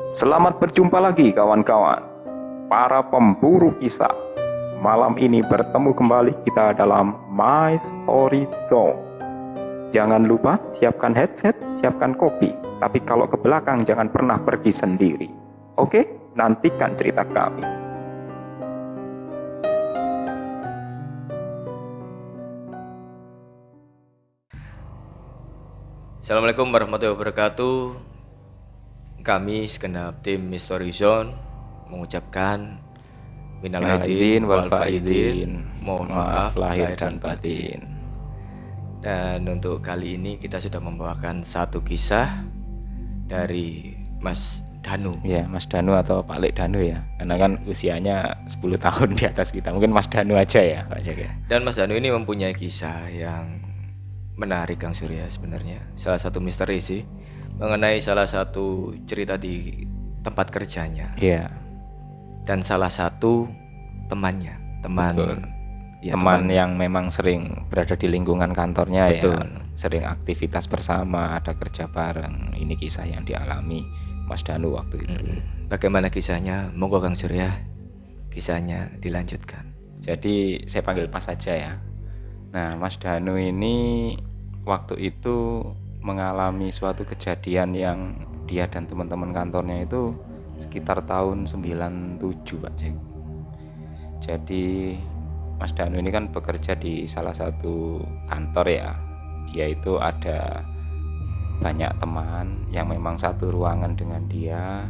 Selamat berjumpa lagi kawan-kawan, para pemburu kisah. Malam ini bertemu kembali kita dalam My Story Zone. Jangan lupa siapkan headset, siapkan kopi. Tapi kalau ke belakang jangan pernah pergi sendiri. Oke, nantikan cerita kami. Assalamualaikum warahmatullahi wabarakatuh. Kami segenap tim Mystery Zone mengucapkan minal aidin wal faizin, mohon maaf lahir dan batin. Dan untuk kali ini kita sudah membawakan satu kisah dari Mas Danu. Ya, Mas Danu atau Pak Lek Danu ya. Karena kan usianya 10 tahun di atas kita. Mungkin Mas Danu aja ya, Pak Jack ya. Dan Mas Danu ini mempunyai kisah yang menarik Kang Surya sebenarnya. Salah satu misteri sih mengenai salah satu cerita di tempat kerjanya. Iya. Dan salah satu temannya, Betul. ya, teman yang memang sering berada di lingkungan kantornya. Betul. Ya. Sering aktivitas bersama, ada kerja bareng. Ini kisah yang dialami Mas Danu waktu itu. Bagaimana kisahnya? Monggo Kang Surya, kisahnya dilanjutkan. Jadi saya panggil Mas saja ya. Nah, Mas Danu ini waktu itu mengalami suatu kejadian yang dia dan teman-teman kantornya itu sekitar tahun 97, Pak Jack. Jadi Mas Danu ini kan bekerja di salah satu kantor ya. Dia itu ada banyak teman yang memang satu ruangan dengan dia.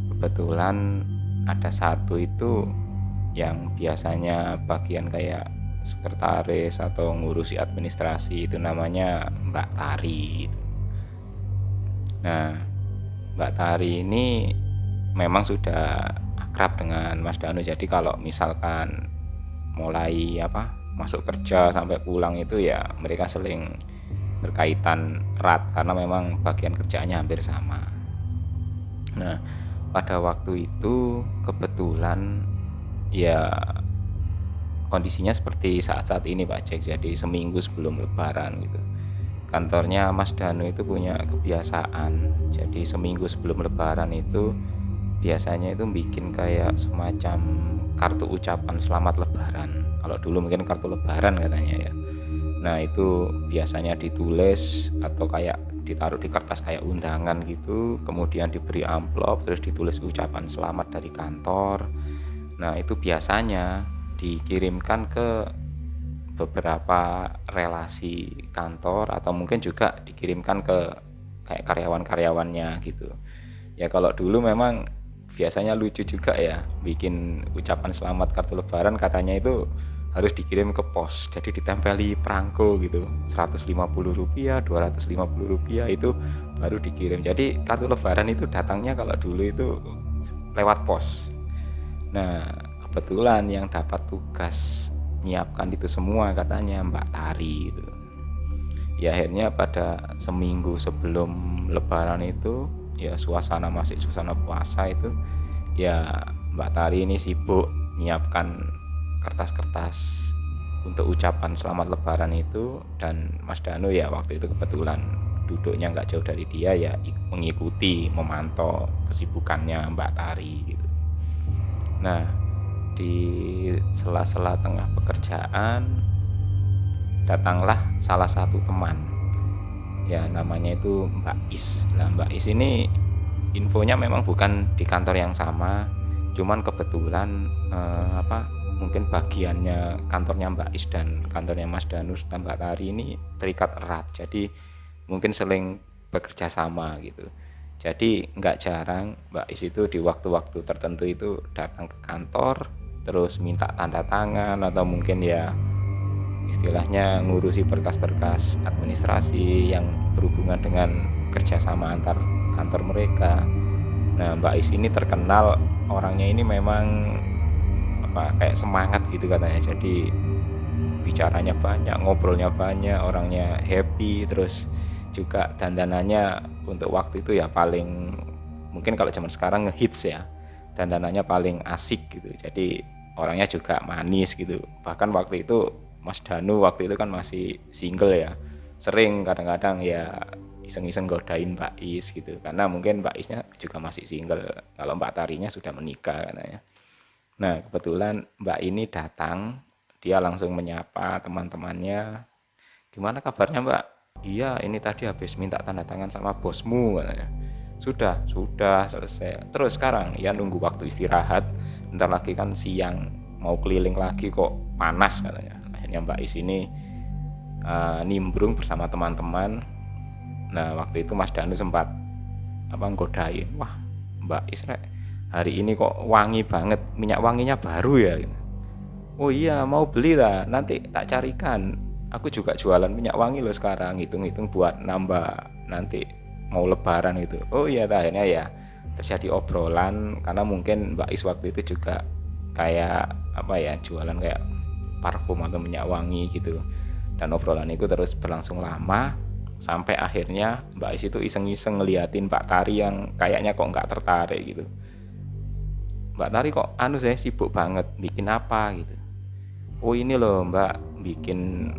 Kebetulan ada satu itu yang biasanya bagian kayak sekretaris atau ngurusi administrasi, itu namanya Mbak Tari. Nah, Mbak Tari ini memang sudah akrab dengan Mas Danu. Jadi kalau misalkan mulai masuk kerja sampai pulang itu ya mereka saling berkaitan erat karena memang bagian kerjaannya hampir sama. Nah, pada waktu itu kebetulan ya kondisinya seperti saat-saat ini Pak Jack. Jadi seminggu sebelum lebaran gitu, kantornya Mas Danu itu punya kebiasaan. Jadi seminggu sebelum lebaran itu biasanya itu bikin kayak semacam kartu ucapan selamat lebaran. Kalau dulu mungkin kartu lebaran katanya ya. Nah itu biasanya ditulis atau kayak ditaruh di kertas kayak undangan gitu, kemudian diberi amplop, terus ditulis ucapan selamat dari kantor. Nah itu biasanya dikirimkan ke beberapa relasi kantor atau mungkin juga dikirimkan ke kayak karyawan-karyawannya gitu. Ya kalau dulu memang biasanya lucu juga ya, bikin ucapan selamat kartu lebaran katanya itu harus dikirim ke pos. Jadi ditempeli perangko gitu, Rp150, Rp250 itu baru dikirim. Jadi kartu lebaran itu datangnya kalau dulu itu lewat pos. Nah kebetulan yang dapat tugas nyiapkan itu semua katanya Mbak Tari itu. Ya akhirnya pada seminggu sebelum lebaran itu ya suasana masih suasana puasa itu ya Mbak Tari ini sibuk nyiapkan kertas-kertas untuk ucapan selamat lebaran itu. Dan Mas Danu ya waktu itu kebetulan duduknya nggak jauh dari dia ya, mengikuti memantau kesibukannya Mbak Tari gitu. Nah di sela-sela tengah pekerjaan datanglah salah satu teman ya, namanya itu Mbak Is. Nah Mbak Is ini infonya memang bukan di kantor yang sama, cuman kebetulan mungkin bagiannya kantornya Mbak Is dan kantornya Mas Danus dan Mbak Tari ini terikat erat, jadi mungkin sering bekerja sama gitu. Jadi nggak jarang Mbak Is itu di waktu-waktu tertentu itu datang ke kantor terus minta tanda tangan atau mungkin ya istilahnya ngurusi berkas-berkas administrasi yang berhubungan dengan kerjasama antar kantor mereka. Nah Mbak Is ini terkenal orangnya ini memang kayak semangat gitu katanya. Jadi bicaranya banyak, ngobrolnya banyak, orangnya happy, terus juga dandanannya untuk waktu itu ya paling mungkin kalau zaman sekarang ngehits ya, dandanannya paling asik gitu. Jadi orangnya juga manis gitu. Bahkan waktu itu Mas Danu waktu itu kan masih single ya, sering kadang-kadang ya iseng-iseng godain Mbak Is gitu, karena mungkin Mbak Isnya juga masih single, kalau Mbak Tarinya sudah menikah katanya. Nah kebetulan Mbak ini datang, dia langsung menyapa teman-temannya, gimana kabarnya Mbak? Iya ini tadi habis minta tanda tangan sama bosmu katanya. Sudah selesai. Terus sekarang ya nunggu waktu istirahat, bentar lagi kan siang, mau keliling lagi kok panas katanya. Akhirnya Mbak Is ini nimbrung bersama teman-teman. Nah waktu itu Mas Danu sempat nggodain, wah Mbak Is rek, hari ini kok wangi banget, minyak wanginya baru ya gitu. Oh iya mau beli lah, nanti tak carikan, aku juga jualan minyak wangi loh sekarang, hitung-hitung buat nambah nanti mau lebaran gitu. Oh iya, akhirnya ya terjadi obrolan, karena mungkin Mbak Is waktu itu juga kayak jualan kayak parfum atau minyak wangi gitu. Dan obrolan itu terus berlangsung lama, sampai akhirnya Mbak Is itu iseng-iseng ngeliatin Mbak Tari yang kayaknya kok nggak tertarik gitu. Mbak Tari kok saya sibuk banget, bikin apa gitu. Oh ini loh Mbak, bikin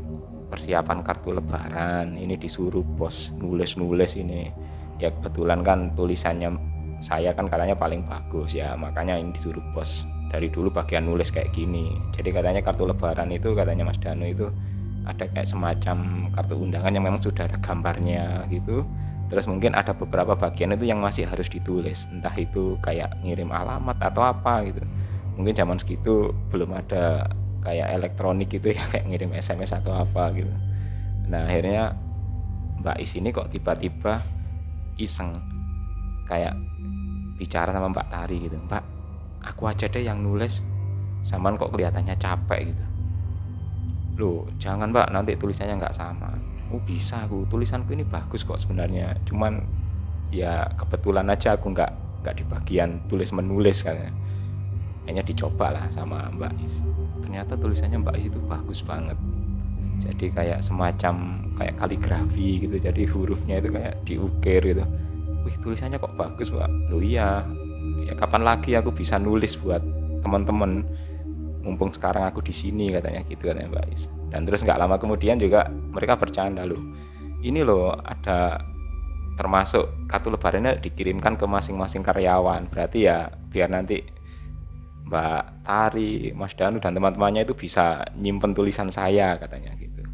persiapan kartu lebaran, ini disuruh bos nulis ini. Ya kebetulan kan tulisannya saya kan katanya paling bagus ya, makanya ini disuruh bos dari dulu bagian nulis kayak gini. Jadi katanya kartu lebaran itu, katanya Mas Danu itu ada kayak semacam kartu undangan yang memang sudah ada gambarnya gitu. Terus mungkin ada beberapa bagian itu yang masih harus ditulis, entah itu kayak ngirim alamat atau apa gitu. Mungkin zaman segitu belum ada kayak elektronik gitu ya, kayak ngirim SMS atau apa gitu. Nah akhirnya Mbak Is ini kok tiba-tiba iseng kayak bicara sama Mbak Tari gitu, Mbak aku aja deh yang nulis, saman kok kelihatannya capek gitu. Loh jangan Mbak, nanti tulisannya nggak sama. Oh bisa, aku tulisanku ini bagus kok sebenarnya, cuman ya kebetulan aja aku nggak di bagian tulis menulis katanya. Hanya dicoba lah sama Mbak Is, ternyata tulisannya Mbak Is itu bagus banget, jadi kayak semacam kayak kaligrafi gitu, jadi hurufnya itu kayak diukir gitu. Wih tulisannya kok bagus Mbak. Loh iya ya, kapan lagi aku bisa nulis buat teman-teman, mumpung sekarang aku di sini katanya gitu, katanya Mbak Is. Dan terus nggak lama kemudian juga mereka bercanda, loh ini loh ada termasuk kartu lebarannya dikirimkan ke masing-masing karyawan, berarti ya biar nanti Mbak Tari, Mas Danu dan teman-temannya itu bisa nyimpen tulisan saya katanya gitu.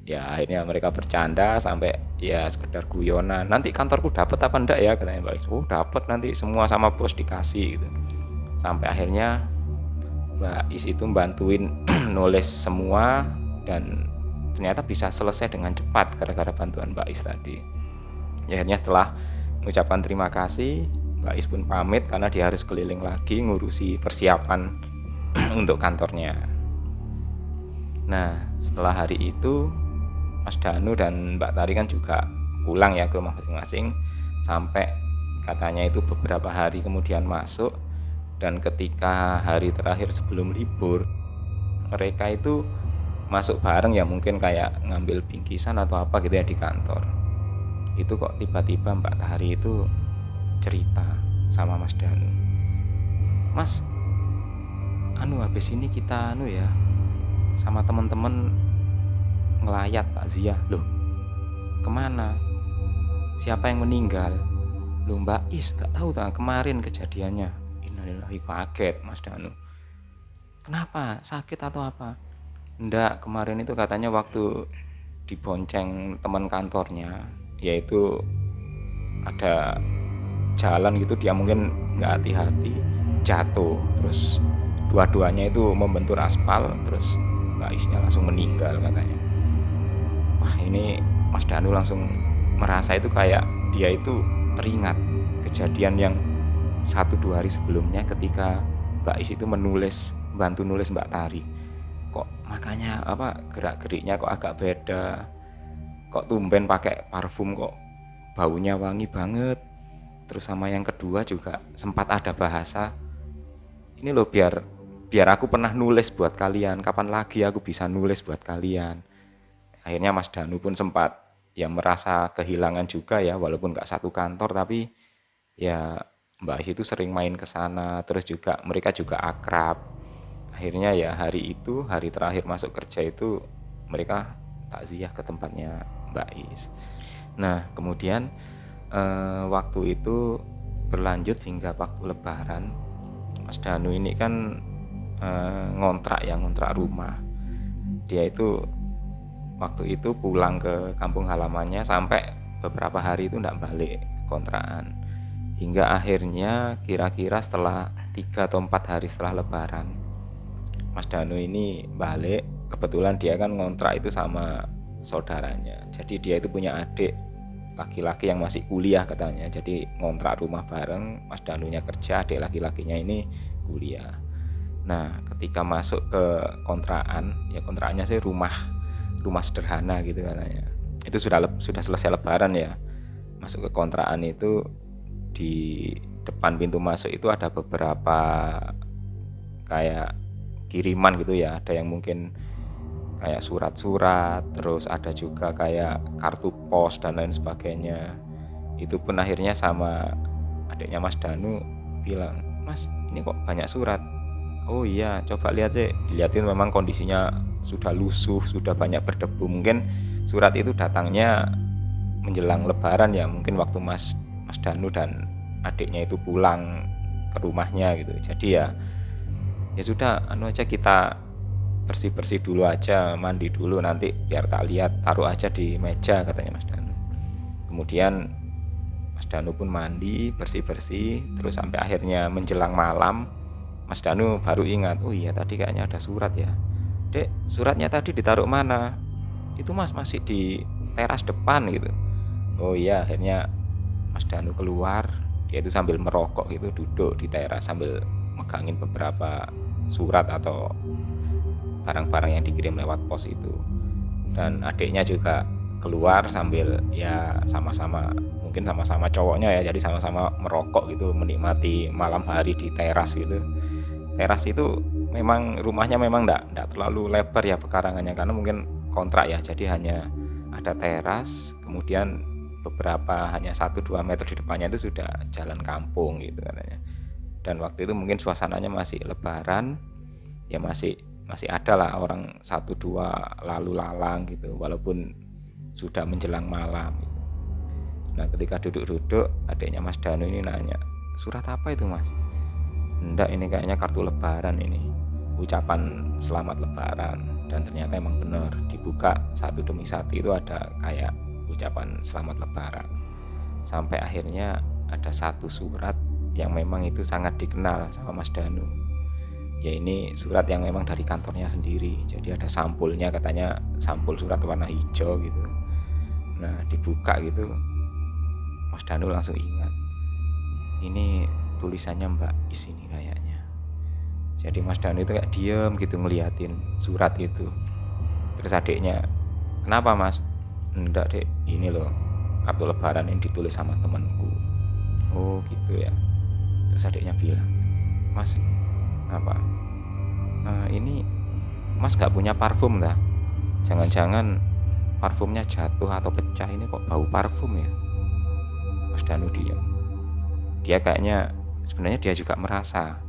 Ya akhirnya mereka bercanda sampai ya sekedar guyonan, nanti kantorku dapat apa enggak ya katanya Mbak Is. Oh dapat, nanti semua sama bos dikasih gitu. Sampai akhirnya Mbak Is itu bantuin nulis semua, dan ternyata bisa selesai dengan cepat gara-gara bantuan Mbak Is tadi. Ya akhirnya setelah mengucapkan terima kasih, Mbak Is pun pamit karena dia harus keliling lagi ngurusi persiapan untuk kantornya. Nah setelah hari itu Mas Danu dan Mbak Tari kan juga pulang ya ke rumah masing-masing, sampai katanya itu beberapa hari kemudian masuk. Dan ketika hari terakhir sebelum libur, mereka itu masuk bareng ya, mungkin kayak ngambil bingkisan atau apa gitu ya di kantor. Itu kok tiba-tiba Mbak Tari itu cerita sama Mas Danu, Mas habis ini kita ya sama temen-temen ngelayat takziah. Loh kemana, siapa yang meninggal? Loh Mbak Is gak tahu kemarin kejadiannya. Innalillahi, kaget Mas Danu. Kenapa, sakit atau apa? Enggak, kemarin itu katanya waktu dibonceng teman kantornya, yaitu ada jalan gitu, dia mungkin nggak hati-hati jatuh, terus dua-duanya itu membentur aspal, terus Mbak Isnya langsung meninggal katanya. Wah ini Mas Danu langsung merasa itu kayak dia itu teringat kejadian yang 1-2 hari sebelumnya ketika Mbak Is itu bantu nulis Mbak Tari. Kok makanya gerak-geriknya kok agak beda, kok tumben pakai parfum kok baunya wangi banget. Terus sama yang kedua juga sempat ada bahasa, ini loh biar aku pernah nulis buat kalian, kapan lagi aku bisa nulis buat kalian. Akhirnya Mas Danu pun sempat ya merasa kehilangan juga ya, walaupun gak satu kantor, tapi ya Mbak Is itu sering main ke sana, terus juga mereka juga akrab. Akhirnya ya hari terakhir masuk kerja itu mereka takziah ke tempatnya Mbak Is. Nah kemudian waktu itu berlanjut hingga waktu lebaran. Mas Danu ini kan ngontrak rumah. Dia itu waktu itu pulang ke kampung halamannya sampai beberapa hari itu enggak balik ke kontrakan. Hingga akhirnya kira-kira setelah 3 atau 4 hari setelah lebaran, Mas Danu ini balik. Kebetulan dia kan ngontrak itu sama saudaranya. Jadi dia itu punya adik laki-laki yang masih kuliah katanya. Jadi ngontrak rumah bareng, Mas Danunya kerja, adik laki-lakinya ini kuliah. Nah ketika masuk ke kontrakan, ya kontrakannya sih rumah sederhana gitu katanya. Itu sudah selesai lebaran ya. Masuk ke kontrakan itu, di depan pintu masuk itu ada beberapa kayak kiriman gitu ya. Ada yang mungkin kayak surat-surat, terus ada juga kayak kartu pos dan lain sebagainya. Itu pun akhirnya sama adiknya Mas Danu bilang, "Mas, ini kok banyak surat?" "Oh iya, coba lihat sih." Dilihatin memang kondisinya sudah lusuh, sudah banyak berdebu. Mungkin surat itu datangnya menjelang lebaran ya, mungkin waktu Mas Danu dan adiknya itu pulang ke rumahnya gitu. Jadi ya sudah, aja kita bersih-bersih dulu aja, mandi dulu, nanti biar tak lihat, taruh aja di meja katanya Mas Danu. Kemudian Mas Danu pun mandi, bersih-bersih, terus sampai akhirnya menjelang malam Mas Danu baru ingat, "Oh iya tadi kayaknya ada surat ya. Dek, suratnya tadi ditaruh mana?" "Itu Mas, masih di teras depan," gitu. Oh iya, akhirnya Mas Danu keluar. Dia itu sambil merokok gitu, duduk di teras sambil megangin beberapa surat atau barang-barang yang dikirim lewat pos itu. Dan adiknya juga keluar sambil ya sama-sama, mungkin sama-sama cowoknya ya, jadi sama-sama merokok gitu, menikmati malam hari di teras gitu. Teras itu memang rumahnya memang enggak terlalu lebar ya pekarangannya, karena mungkin kontrak ya, jadi hanya ada teras, kemudian beberapa hanya 1-2 meter di depannya itu sudah jalan kampung gitu katanya. Dan waktu itu mungkin suasananya masih lebaran, ya masih ada lah orang 1-2 lalu lalang gitu, walaupun sudah menjelang malam gitu. Nah ketika duduk-duduk, adiknya Mas Danu ini nanya, "Surat apa itu Mas?" "Enggak, ini kayaknya kartu lebaran ini, ucapan selamat lebaran." Dan ternyata emang benar, dibuka satu demi satu itu ada kayak ucapan selamat lebaran. Sampai akhirnya ada satu surat yang memang itu sangat dikenal sama Mas Danu. Ya ini surat yang memang dari kantornya sendiri. Jadi ada sampulnya, katanya sampul surat warna hijau gitu. Nah dibuka gitu, Mas Danu langsung ingat, ini tulisannya Mbak Is ini kayaknya. Jadi Mas Danu itu kayak diem gitu ngeliatin surat itu. Terus adiknya, "Kenapa Mas?" "Enggak dek, ini loh kartu lebaran yang ditulis sama temanku." "Oh gitu ya." Terus adiknya bilang, "Mas, apa? Ini Mas gak punya parfum dah? Jangan-jangan parfumnya jatuh atau pecah, ini kok bau parfum ya?" Mas Danu diam. Dia kayaknya sebenarnya dia juga merasa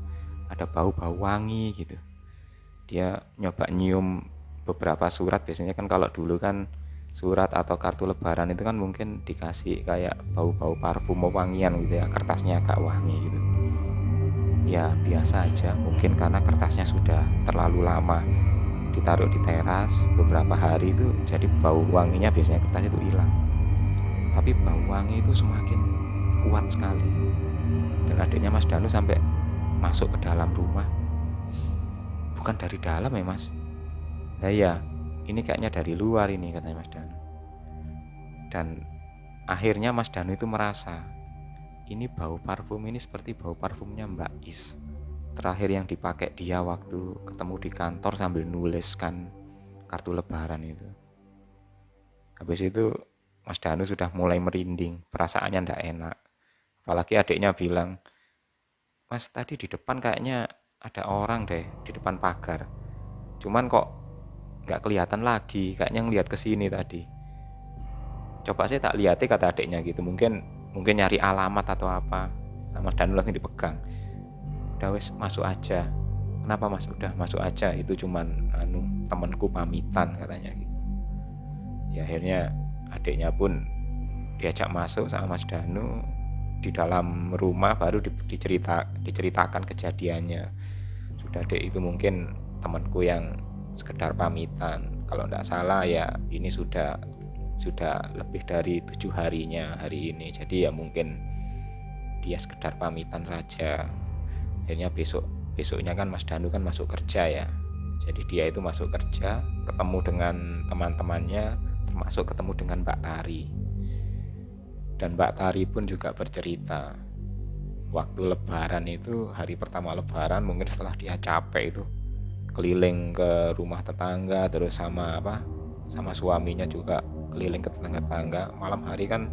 ada bau-bau wangi gitu. Dia nyoba nyium beberapa surat. Biasanya kan kalau dulu kan surat atau kartu lebaran itu kan mungkin dikasih kayak bau-bau parfum wangian gitu ya, kertasnya agak wangi gitu. Ya biasa aja, mungkin karena kertasnya sudah terlalu lama ditaruh di teras beberapa hari itu, jadi bau wanginya biasanya kertas itu hilang. Tapi bau wangi itu semakin kuat sekali. Dan adiknya Mas Danu sampai masuk ke dalam rumah. "Bukan dari dalam ya Mas?" "Nah ya, ini kayaknya dari luar ini," katanya Mas Danu. Dan akhirnya Mas Danu itu merasa ini bau parfum ini seperti bau parfumnya Mbak Is, terakhir yang dipakai dia waktu ketemu di kantor sambil nuliskan kartu lebaran itu. Habis itu Mas Danu sudah mulai merinding, perasaannya ndak enak. Apalagi adiknya bilang, "Mas, tadi di depan kayaknya ada orang deh di depan pagar. Cuman kok nggak kelihatan lagi, kayaknya ngeliat ke sini tadi." "Coba saya tak lihat," kata adiknya gitu. Mungkin nyari alamat atau apa. Sama Mas Danu langsung dipegang. "Udah wes, masuk aja." "Kenapa Mas?" "Udah masuk aja, itu cuman temanku pamitan," katanya gitu. Ya akhirnya adiknya pun diajak masuk sama Mas Danu, di dalam rumah baru diceritakan kejadiannya. Sudah deh, itu mungkin temanku yang sekedar pamitan. Kalau tidak salah ya ini sudah lebih dari 7 harinya hari ini. Jadi ya mungkin dia sekedar pamitan saja. Akhirnya besoknya kan Mas Danu kan masuk kerja ya. Jadi dia itu masuk kerja, ketemu dengan teman-temannya, termasuk ketemu dengan Mbak Tari. Dan Mbak Tari pun juga bercerita waktu lebaran itu, hari pertama lebaran, mungkin setelah dia capek itu keliling ke rumah tetangga, terus sama suaminya juga keliling ke tetangga-tetangga, malam hari kan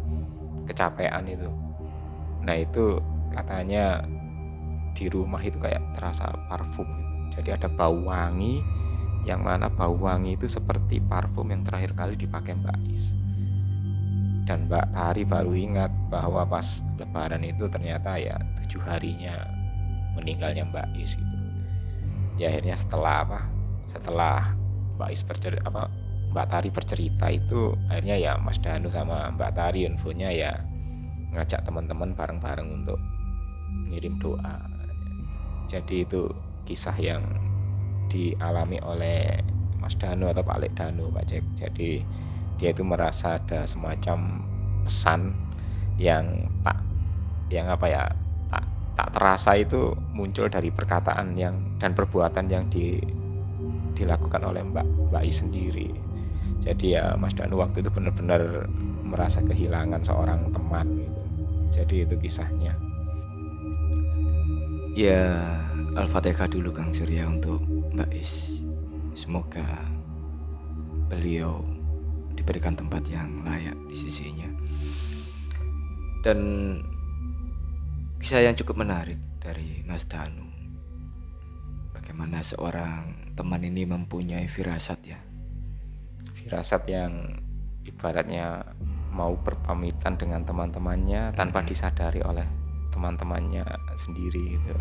kecapean itu. Nah itu katanya di rumah itu kayak terasa parfum gitu. Jadi ada bau wangi, yang mana bau wangi itu seperti parfum yang terakhir kali dipakai Mbak Is. Dan Mbak Tari baru ingat bahwa pas lebaran itu ternyata ya 7 harinya meninggalnya Mbak Is gitu. Ya akhirnya setelah Mbak Tari bercerita itu, akhirnya ya Mas Danu sama Mbak Tari infonya ya ngajak teman-teman bareng-bareng untuk ngirim doa. Jadi itu kisah yang dialami oleh Mas Danu atau Pak Lek Danu, Pak Cek. Jadi dia itu merasa ada semacam pesan yang tak terasa itu muncul dari perkataan dan perbuatan yang dilakukan oleh Mbak I sendiri. Jadi ya Mas Danu waktu itu benar-benar merasa kehilangan seorang teman gitu. Jadi itu kisahnya. Ya, Al-Fatihah dulu Kang Surya untuk Mbak Is. Semoga beliau diberikan tempat yang layak di sisinya. Dan kisah yang cukup menarik dari Mas Danu, bagaimana seorang teman ini mempunyai firasat ya. Firasat yang ibaratnya mau berpamitan dengan teman-temannya tanpa disadari oleh teman-temannya sendiri gitu.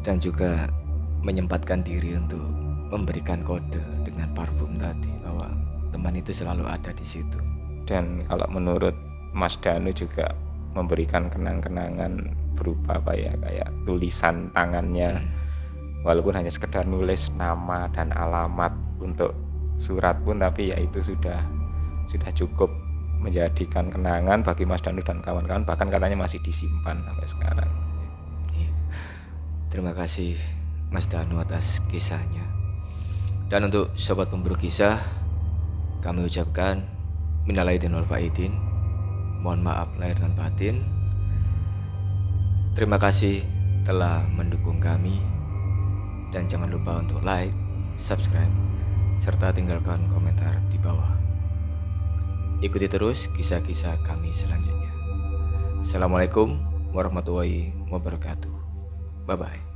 Dan juga menyempatkan diri untuk memberikan kode dengan parfum tadi bahwa teman itu selalu ada di situ. Dan kalau menurut Mas Danu juga memberikan kenang-kenangan berupa kayak tulisan tangannya, walaupun hanya sekedar nulis nama dan alamat untuk surat pun, tapi ya itu sudah cukup menjadikan kenangan bagi Mas Danu dan kawan-kawan, bahkan katanya masih disimpan sampai sekarang. Terima kasih Mas Danu atas kisahnya. Dan untuk sobat pemburu kisah, kami ucapkan minal aidin wal faizin, mohon maaf lahir dan batin. Terima kasih telah mendukung kami, dan jangan lupa untuk like, subscribe, serta tinggalkan komentar di bawah. Ikuti terus kisah-kisah kami selanjutnya. Assalamualaikum warahmatullahi wabarakatuh. Bye-bye.